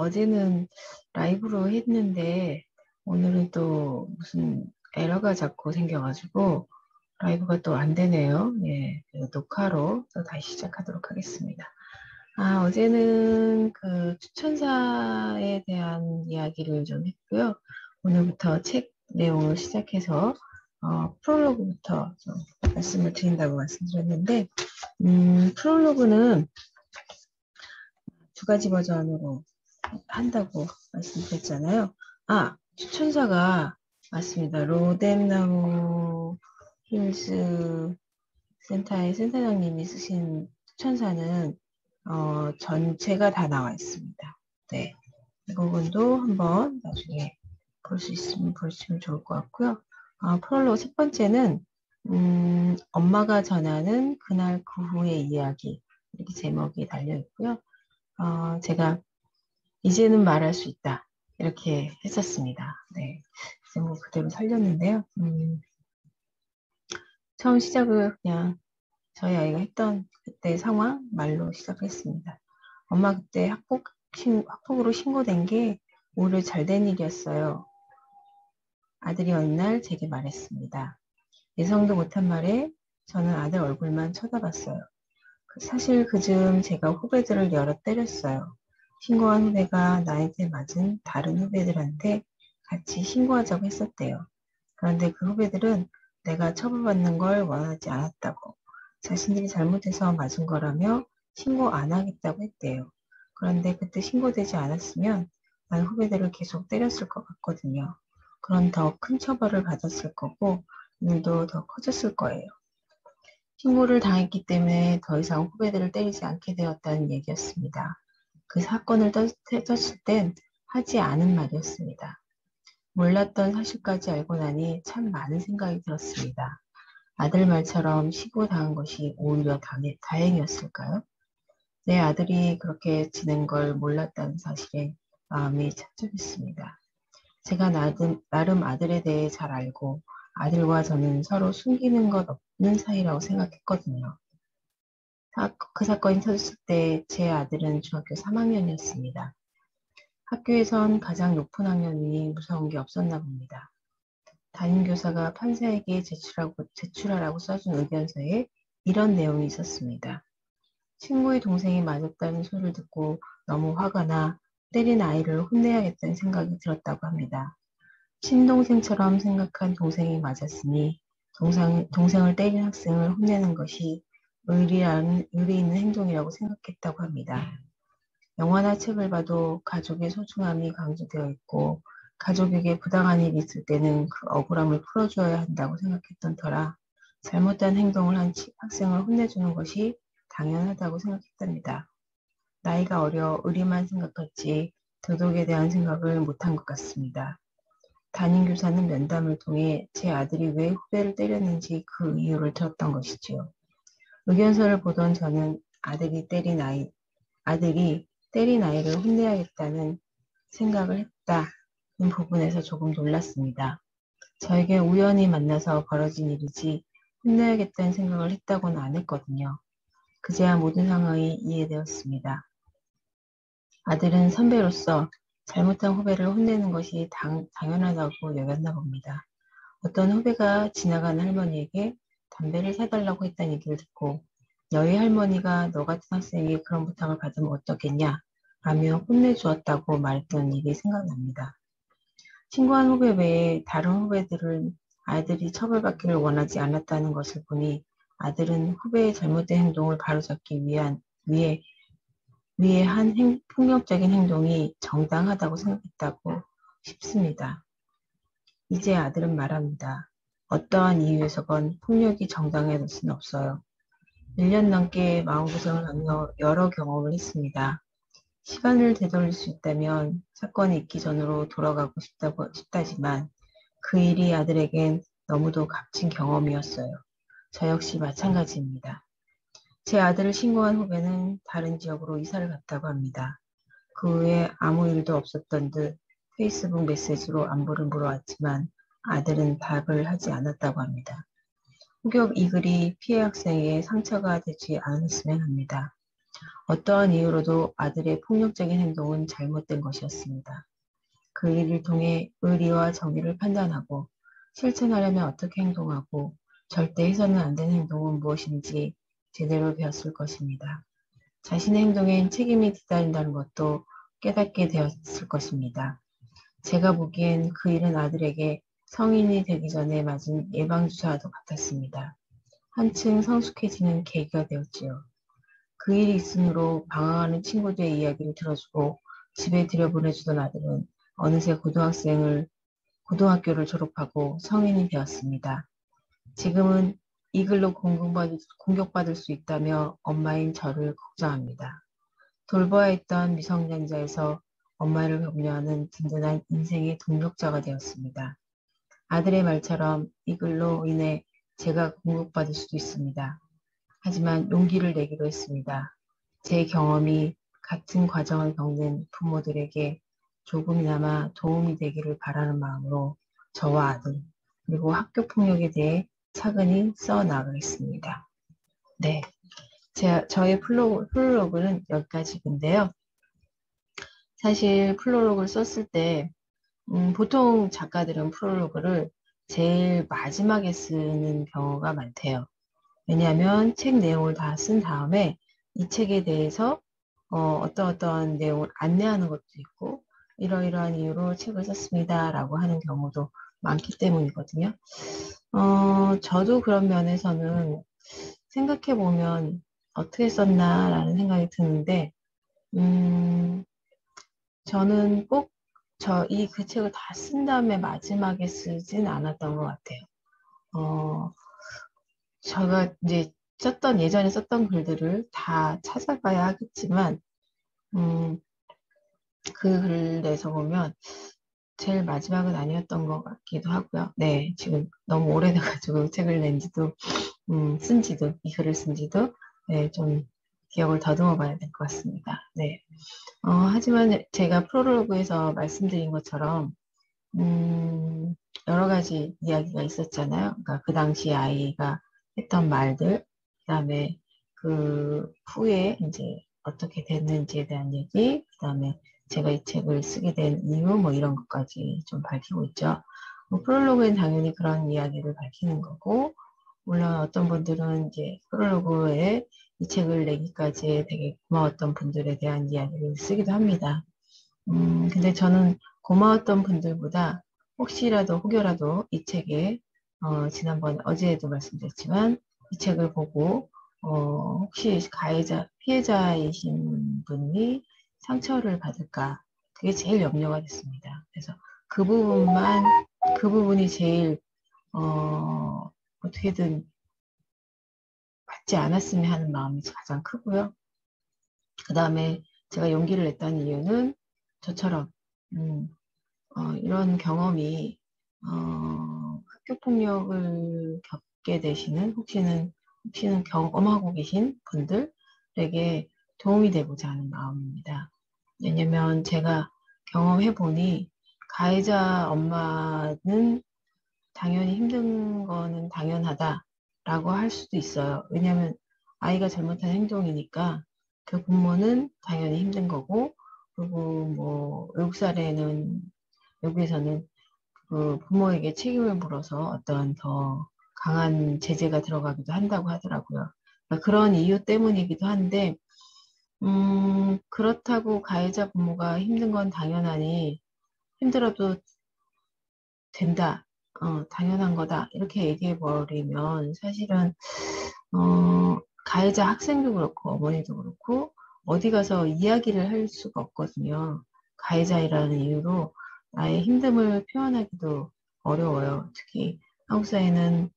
어제는 라이브로 했는데 오늘은 또 무슨 에러가 자꾸 생겨가지고 라이브가 또 안 되네요. 예, 그래서 녹화로 또 다시 시작하도록 하겠습니다. 어제는 그 추천사에 대한 이야기를 좀 했고요. 오늘부터 책 내용을 시작해서 프롤로그부터 좀 말씀을 드린다고 말씀드렸는데, 프롤로그는 두 가지 버전으로 한다고 말씀드렸잖아요. 추천사가 맞습니다. 로뎀나무 힐스 센터의 센터장님이 쓰신 추천사는 전체가 다 나와 있습니다. 네, 이 부분도 한번 나중에 볼 수 있으면 보시면 좋을 것 같고요. 프롤로그 첫 번째는 엄마가 전하는 그날 그 후의 이야기, 이렇게 제목이 달려 있고요. 제가 이제는 말할 수 있다, 이렇게 했었습니다. 네, 제목 그대로 살렸는데요. 처음 시작을 그냥 저희 아이가 했던 그때 상황 말로 시작했습니다. 엄마 그때 학폭으로 신고된 게 오히려 잘된 일이었어요. 아들이 어느 날 제게 말했습니다. 예상도 못한 말에 저는 아들 얼굴만 쳐다봤어요. 사실 그즈음 제가 후배들을 여러 때렸어요. 신고한 후배가 나한테 맞은 다른 후배들한테 같이 신고하자고 했었대요. 그런데 그 후배들은 내가 처벌받는 걸 원하지 않았다고, 자신들이 잘못해서 맞은 거라며 신고 안 하겠다고 했대요. 그런데 그때 신고되지 않았으면 난 후배들을 계속 때렸을 것 같거든요. 그럼 더 큰 처벌을 받았을 거고 일도 더 커졌을 거예요. 신고를 당했기 때문에 더 이상 후배들을 때리지 않게 되었다는 얘기였습니다. 그 사건을 떴을 땐 하지 않은 말이었습니다. 몰랐던 사실까지 알고 나니 참 많은 생각이 들었습니다. 아들 말처럼 신고당한 것이 오히려 다행이었을까요? 내 아들이 그렇게 지낸 걸 몰랐다는 사실에 마음이 착잡했습니다. 제가 나름 아들에 대해 잘 알고 아들과 저는 서로 숨기는 것 없는 사이라고 생각했거든요. 그 사건이 터졌을 때 제 아들은 중학교 3학년이었습니다. 학교에선 가장 높은 학년이니 무서운 게 없었나 봅니다. 담임교사가 판사에게 제출하라고 써준 의견서에 이런 내용이 있었습니다. 친구의 동생이 맞았다는 소리를 듣고 너무 화가 나 때린 아이를 혼내야겠다는 생각이 들었다고 합니다. 친동생처럼 생각한 동생이 맞았으니 동생을 때린 학생을 혼내는 것이 의리 있는 행동이라고 생각했다고 합니다. 영화나 책을 봐도 가족의 소중함이 강조되어 있고 가족에게 부당한 일이 있을 때는 그 억울함을 풀어줘야 한다고 생각했던 터라 잘못된 행동을 한 학생을 혼내주는 것이 당연하다고 생각했답니다. 나이가 어려 의리만 생각했지 도덕에 대한 생각을 못한 것 같습니다. 담임교사는 면담을 통해 제 아들이 왜 후배를 때렸는지 그 이유를 들었던 것이지요. 의견서를 보던 저는 아들이 때린 아이를 혼내야겠다는 생각을 했다는 부분에서 조금 놀랐습니다. 저에게 우연히 만나서 벌어진 일이지 혼내야겠다는 생각을 했다고는 안 했거든요. 그제야 모든 상황이 이해되었습니다. 아들은 선배로서 잘못한 후배를 혼내는 것이 당연하다고 여겼나 봅니다. 어떤 후배가 지나가는 할머니에게 담배를 사달라고 했다는 얘기를 듣고 너희 할머니가 너 같은 학생이 그런 부탁을 받으면 어떻겠냐 라며 혼내주었다고 말했던 일이 생각납니다. 친구한 후배 외에 다른 후배들은 아이들이 처벌받기를 원하지 않았다는 것을 보니 아들은 후배의 잘못된 행동을 바로잡기 위해 한 폭력적인 행동이 정당하다고 생각했다고 싶습니다. 이제 아들은 말합니다. 어떠한 이유에서건 폭력이 정당해질 수는 없어요. 1년 넘게 마음고생을 하며 여러 경험을 했습니다. 시간을 되돌릴 수 있다면 사건이 있기 전으로 돌아가고 싶다지만 그 일이 아들에겐 너무도 값진 경험이었어요. 저 역시 마찬가지입니다. 제 아들을 신고한 후배는 다른 지역으로 이사를 갔다고 합니다. 그 후에 아무 일도 없었던 듯 페이스북 메시지로 안부를 물어왔지만 아들은 답을 하지 않았다고 합니다. 혹여 이 글이 피해 학생에게 상처가 되지 않았으면 합니다. 어떠한 이유로도 아들의 폭력적인 행동은 잘못된 것이었습니다. 그 일을 통해 의리와 정의를 판단하고 실천하려면 어떻게 행동하고 절대 해서는 안 되는 행동은 무엇인지 제대로 배웠을 것입니다. 자신의 행동엔 책임이 뒤따른다는 것도 깨닫게 되었을 것입니다. 제가 보기엔 그 일은 아들에게 성인이 되기 전에 맞은 예방주사와도 같았습니다. 한층 성숙해지는 계기가 되었지요. 그 일이 있으므로 방황하는 친구들의 이야기를 들어주고 집에 들여보내주던 아들은 어느새 고등학교를 졸업하고 성인이 되었습니다. 지금은 이 글로 공격받을 수 있다며 엄마인 저를 걱정합니다. 돌보아 했던 미성년자에서 엄마를 격려하는 든든한 인생의 동력자가 되었습니다. 아들의 말처럼 이 글로 인해 제가 공격받을 수도 있습니다. 하지만 용기를 내기로 했습니다. 제 경험이 같은 과정을 겪는 부모들에게 조금이나마 도움이 되기를 바라는 마음으로 저와 아들, 그리고 학교 폭력에 대해 차근히 써나가겠습니다. 네, 저의 프롤로그는 여기까지인데요. 사실 프롤로그를 썼을 때 보통 작가들은 프롤로그를 제일 마지막에 쓰는 경우가 많대요. 왜냐하면 책 내용을 다 쓴 다음에 이 책에 대해서 어떤 내용을 안내하는 것도 있고 이러이러한 이유로 책을 썼습니다 라고 하는 경우도 많기 때문이거든요. 저도 그런 면에서는 생각해보면 어떻게 썼나 라는 생각이 드는데 저는 꼭 그 책을 다 쓴 다음에 마지막에 쓰진 않았던 것 같아요. 제가 이제 예전에 썼던 글들을 다 찾아봐야 하겠지만, 그 글에서 보면 제일 마지막은 아니었던 것 같기도 하고요. 네, 지금 너무 오래돼가지고 책을 이 글을 쓴 지도, 네, 좀 기억을 더듬어 봐야 될 것 같습니다. 네. 하지만 제가 프롤로그에서 말씀드린 것처럼, 여러 가지 이야기가 있었잖아요. 그러니까 그 당시 아이가 했던 말들, 그 다음에 그 후에 이제 어떻게 됐는지에 대한 얘기, 그 다음에 제가 이 책을 쓰게 된 이유, 뭐 이런 것까지 좀 밝히고 있죠. 프롤로그엔 당연히 그런 이야기를 밝히는 거고, 물론 어떤 분들은 이제 프롤로그에 이 책을 내기까지 되게 고마웠던 분들에 대한 이야기를 쓰기도 합니다. 근데 저는 고마웠던 분들보다 혹여라도 이 책에, 어제도 말씀드렸지만, 이 책을 보고, 혹시 피해자이신 분이 상처를 받을까, 그게 제일 염려가 됐습니다. 그래서 그 부분이 제일, 어떻게든 받지 않았으면 하는 마음이 가장 크고요. 그 다음에 제가 용기를 냈던 이유는 저처럼, 이런 경험이 학교 폭력을 겪게 되시는 혹시는 경험하고 계신 분들에게 도움이 되고자 하는 마음입니다. 왜냐면 제가 경험해 보니 가해자 엄마는 당연히 힘든 거는 당연하다라고 할 수도 있어요. 왜냐면 아이가 잘못한 행동이니까 그 부모는 당연히 힘든 거고, 그리고 뭐 외국에서는 그 부모에게 책임을 물어서 어떤 더 강한 제재가 들어가기도 한다고 하더라고요. 그러니까 그런 이유 때문이기도 한데, 그렇다고 가해자 부모가 힘든 건 당연하니 힘들어도 된다. 당연한 거다. 이렇게 얘기해 버리면 사실은, 가해자 학생도 그렇고 어머니도 그렇고 어디 가서 이야기를 할 수가 없거든요. 가해자이라는 이유로 나의 힘듦을 표현하기도 어려워요. 특히 한국 사회는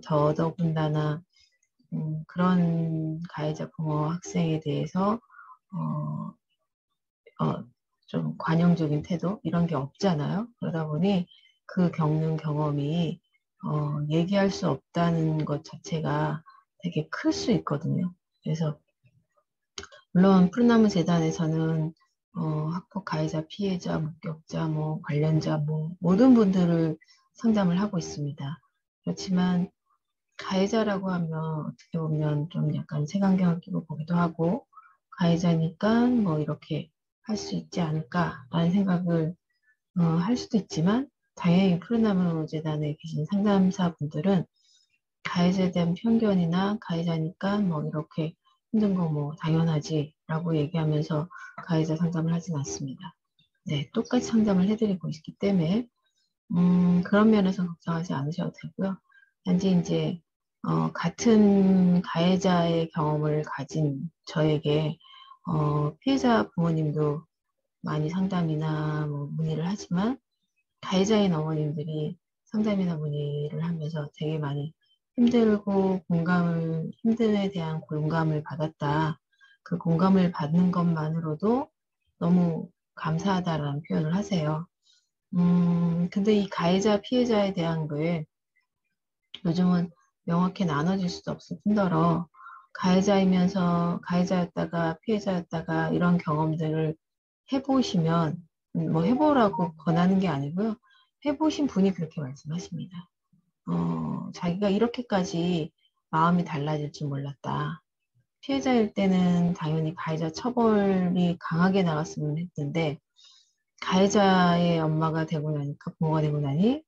더더군다나 그런 가해자 부모 학생에 대해서 어, 좀 관용적인 태도 이런 게 없잖아요. 그러다 보니 그 겪는 경험이 얘기할 수 없다는 것 자체가 되게 클 수 있거든요. 그래서 물론 푸른나무 재단에서는 학폭 가해자, 피해자, 목격자, 뭐 관련자, 뭐 모든 분들을 상담을 하고 있습니다. 그렇지만 가해자라고 하면 어떻게 보면 좀 약간 색안경을 끼고 보기도 하고, 가해자니까 뭐 이렇게 할 수 있지 않을까라는 생각을 할 수도 있지만, 당연히 푸른나무 재단에 계신 상담사분들은 가해자에 대한 편견이나 가해자니까 뭐 이렇게 힘든 거 뭐 당연하지라고 얘기하면서 가해자 상담을 하진 않습니다. 네, 똑같이 상담을 해드리고 있기 때문에 그런 면에서 걱정하지 않으셔도 되고요. 단지 이제 같은 가해자의 경험을 가진 저에게 피해자 부모님도 많이 상담이나 뭐 문의를 하지만 가해자인 어머님들이 상담이나 문의를 하면서 되게 많이 힘들고 힘듦에 대한 공감을 받았다. 그 공감을 받는 것만으로도 너무 감사하다라는 표현을 하세요. 근데 이 가해자, 피해자에 대한 거에 요즘은 명확히 나눠질 수도 없을 뿐더러 가해자였다가 피해자였다가 이런 경험들을 해보시면 뭐 해보라고 권하는 게 아니고요. 해보신 분이 그렇게 말씀하십니다. 자기가 이렇게까지 마음이 달라질 줄 몰랐다. 피해자일 때는 당연히 가해자 처벌이 강하게 나갔으면 했는데 가해자의 엄마가 되고 나니까 부모가 되고 나니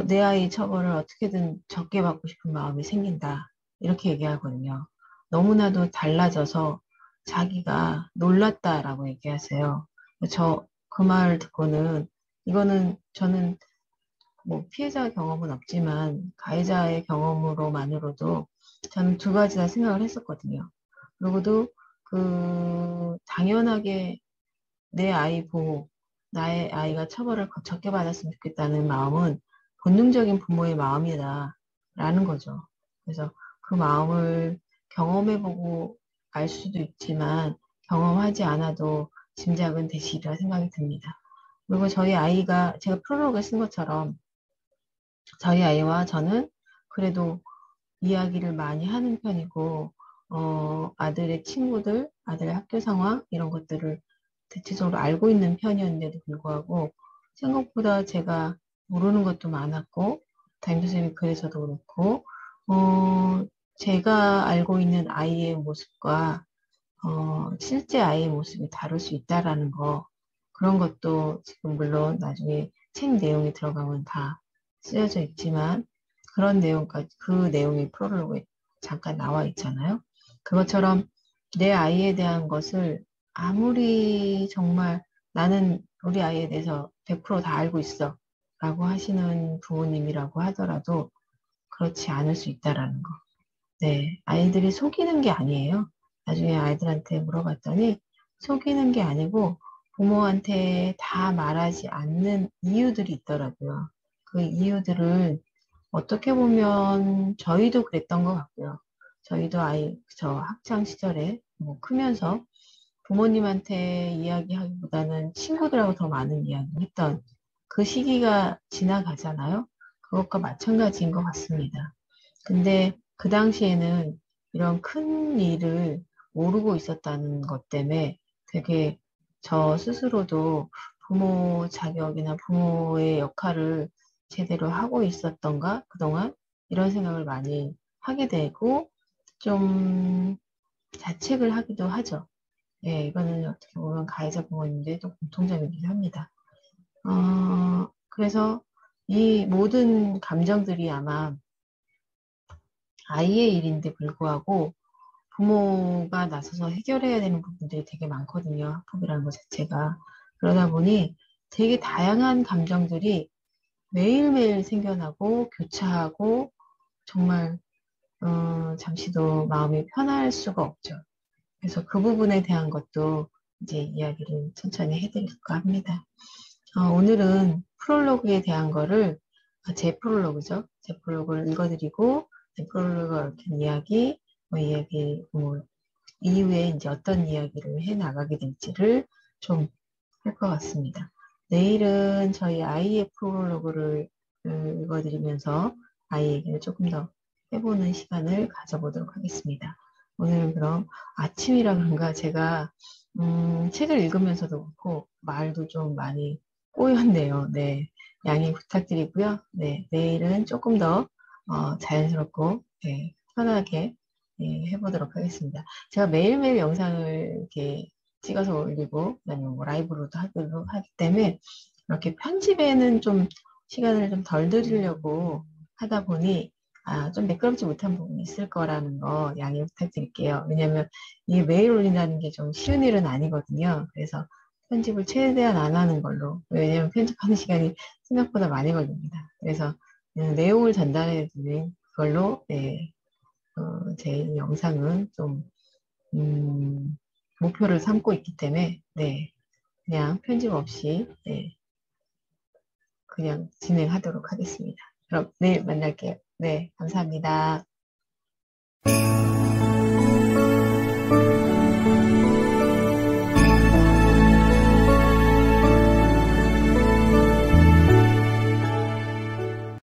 내 아이 처벌을 어떻게든 적게 받고 싶은 마음이 생긴다. 이렇게 얘기하거든요. 너무나도 달라져서 자기가 놀랐다라고 얘기하세요. 그 말 듣고는 이거는 저는 뭐 피해자 경험은 없지만 가해자의 경험으로만으로도 저는 두 가지 다 생각을 했었거든요. 그리고도 당연하게 내 아이 보호, 나의 아이가 처벌을 적게 받았으면 좋겠다는 마음은 본능적인 부모의 마음이다라는 거죠. 그래서 그 마음을 경험해보고 알 수도 있지만 경험하지 않아도 짐작은 되시리라 생각이 듭니다. 그리고 저희 아이가 제가 프롤로그에 쓴 것처럼 저희 아이와 저는 그래도 이야기를 많이 하는 편이고 아들의 친구들, 아들의 학교 상황 이런 것들을 대체적으로 알고 있는 편이었는데도 불구하고 생각보다 제가 모르는 것도 많았고 담임선생님이 그래서도 그렇고 제가 알고 있는 아이의 모습과 실제 아이의 모습이 다를 수 있다라는 거 그런 것도 지금 물론 나중에 책 내용이 들어가면 다 쓰여져 있지만 그 내용이 프롤로그에 잠깐 나와 있잖아요. 그것처럼 내 아이에 대한 것을 아무리 정말 나는 우리 아이에 대해서 100%다 알고 있어 라고 하시는 부모님이라고 하더라도 그렇지 않을 수 있다라는 거. 네, 아이들이 속이는 게 아니에요. 나중에 아이들한테 물어봤더니 속이는 게 아니고 부모한테 다 말하지 않는 이유들이 있더라고요. 그 이유들을 어떻게 보면 저희도 그랬던 것 같고요. 저희도 저 학창 시절에 뭐 크면서 부모님한테 이야기하기보다는 친구들하고 더 많은 이야기를 했던 그 시기가 지나가잖아요. 그것과 마찬가지인 것 같습니다. 근데 그 당시에는 이런 큰 일을 모르고 있었다는 것 때문에 되게 저 스스로도 부모 자격이나 부모의 역할을 제대로 하고 있었던가 그동안 이런 생각을 많이 하게 되고 좀 자책을 하기도 하죠. 예, 이거는 어떻게 보면 가해자 부모님들의 또 공통점이기도 합니다. 그래서 이 모든 감정들이 아마 아이의 일인데 불구하고 부모가 나서서 해결해야 되는 부분들이 되게 많거든요. 학폭이라는 것 자체가. 그러다 보니 되게 다양한 감정들이 매일매일 생겨나고 교차하고 정말 잠시도 마음이 편할 수가 없죠. 그래서 그 부분에 대한 것도 이제 이야기를 천천히 해드릴까 합니다. 오늘은 프롤로그에 대한 거를 제 프롤로그죠. 제 프롤로그를 읽어드리고 제 프롤로그가 얽힌 이야기, 이후에 이제 어떤 이야기를 해 나가게 될지를 좀 할 것 같습니다. 내일은 저희 아이의 프롤로그를 읽어드리면서 아이 얘기를 조금 더 해보는 시간을 가져보도록 하겠습니다. 오늘은 그럼 아침이라 그런가 제가 책을 읽으면서도 그렇고 말도 좀 많이 꼬였네요. 네, 양해 부탁드리고요. 네, 내일은 조금 더 자연스럽고 편하게 해보도록 하겠습니다. 제가 매일매일 영상을 이렇게 찍어서 올리고 아니면 뭐 라이브로도 하기 때문에 이렇게 편집에는 좀 시간을 좀 덜 들이려고 하다 보니 좀 매끄럽지 못한 부분이 있을 거라는 거 양해 부탁드릴게요. 왜냐면 이게 매일 올린다는 게 좀 쉬운 일은 아니거든요. 그래서 편집을 최대한 안 하는 걸로. 왜냐면 편집하는 시간이 생각보다 많이 걸립니다. 그래서 내용을 전달해 드리는 걸로 제 영상은 좀 목표를 삼고 있기 때문에 그냥 편집 없이 그냥 진행하도록 하겠습니다. 그럼 내일 만날게요. 네, 감사합니다.